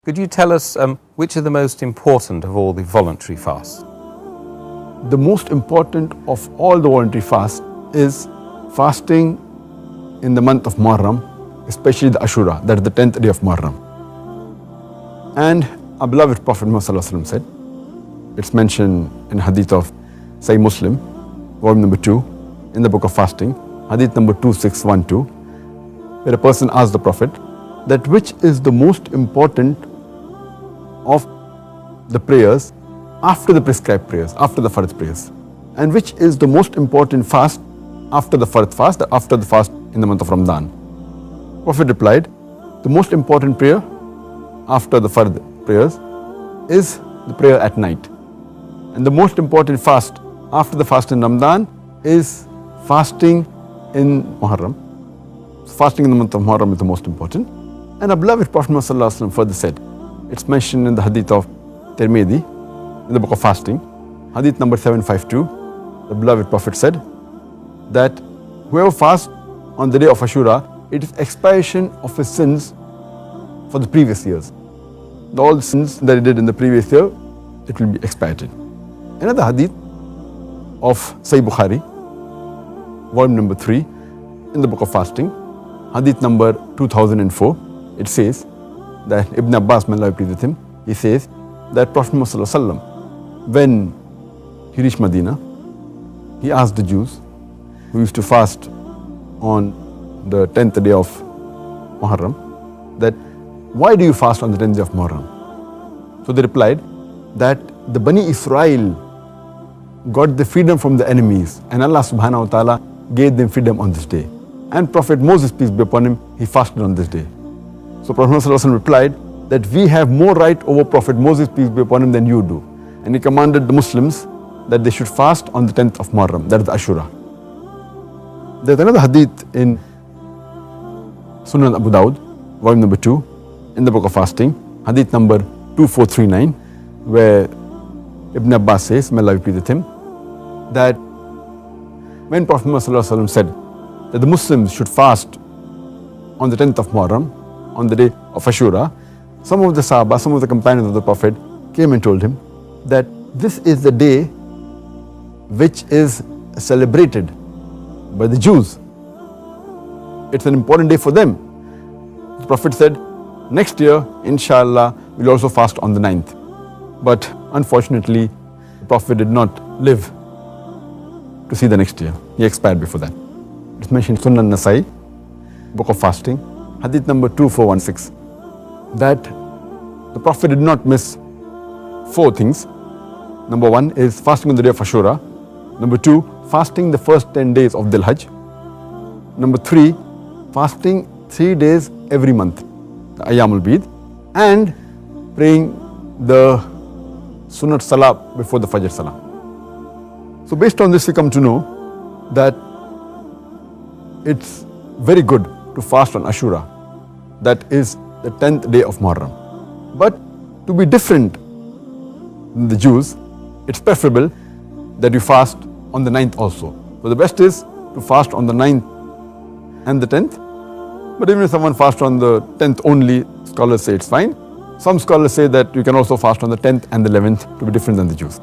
Could you tell us which are the most important of all the voluntary fasts? The most important of all the voluntary fasts is fasting in the month of Muharram, especially the Ashura, that is the 10th day of Muharram. And our beloved Prophet Muhammad said, it's mentioned in hadith of Sahih Muslim, volume number 2, in the book of fasting, hadith number 2612, where a person asked the Prophet that which is the most important of the prayers after the prescribed prayers, after the Fard prayers, and which is the most important fast after the Fard fast, after the fast in the month of Ramadan. Prophet replied, the most important prayer after the Fard prayers is the prayer at night, and the most important fast after the fast in Ramadan is fasting in Muharram. Fasting in the month of Muharram is the most important. And our beloved Prophet Muhammad further said, it's mentioned in the hadith of Tirmidhi, in the book of fasting, hadith number 752, the beloved Prophet said that whoever fasts on the day of Ashura, it is expiation of his sins for the previous years. All the sins that he did in the previous year, it will be expiated. Another hadith of Sahih Bukhari, volume number 3, in the book of fasting, hadith number 2004, it says that Ibn Abbas, may Allah be pleased with him, he says that Prophet Muhammad, when he reached Medina, he asked the Jews who used to fast on the 10th day of Muharram that, why do you fast on the 10th day of Muharram? So they replied that the Bani Israel got the freedom from the enemies, and Allah subhanahu wa ta'ala gave them freedom on this day. And Prophet Moses, peace be upon him, he fasted on this day. So Prophet Muhammad replied that we have more right over Prophet Moses, peace be upon him, than you do. And he commanded the Muslims that they should fast on the 10th of Muharram, that is the Ashura. There's another hadith in Sunan Abu Dawud, volume number 2, in the book of fasting, hadith number 2439, where Ibn Abbas says, may Allah be pleased with him, that when Prophet Muhammad said that the Muslims should fast on the 10th of Muharram, on the day of Ashura, some of the Sahaba, some of the companions of the Prophet came and told him that this is the day which is celebrated by the Jews. It's an important day for them. The Prophet said, next year, inshallah, we'll also fast on the 9th. But unfortunately, the Prophet did not live to see the next year. He expired before that. It's mentioned in Sunan Nasai, book of fasting, hadith number 2416, that the Prophet did not miss 4 things. Number 1 is fasting on the day of Ashura. Number 2, fasting the first 10 days of Dhul Hajj. Number 3, fasting 3 days every month, the Ayyamul Bid, and praying the Sunnat Salah before the Fajr Salah. So based on this, we come to know that it's very good to fast on Ashura, that is the 10th day of Muharram. But to be different than the Jews, it's preferable that you fast on the 9th also. So the best is to fast on the 9th and the 10th. But even if someone fasts on the 10th only, scholars say it's fine. Some scholars say that you can also fast on the 10th and the 11th to be different than the Jews.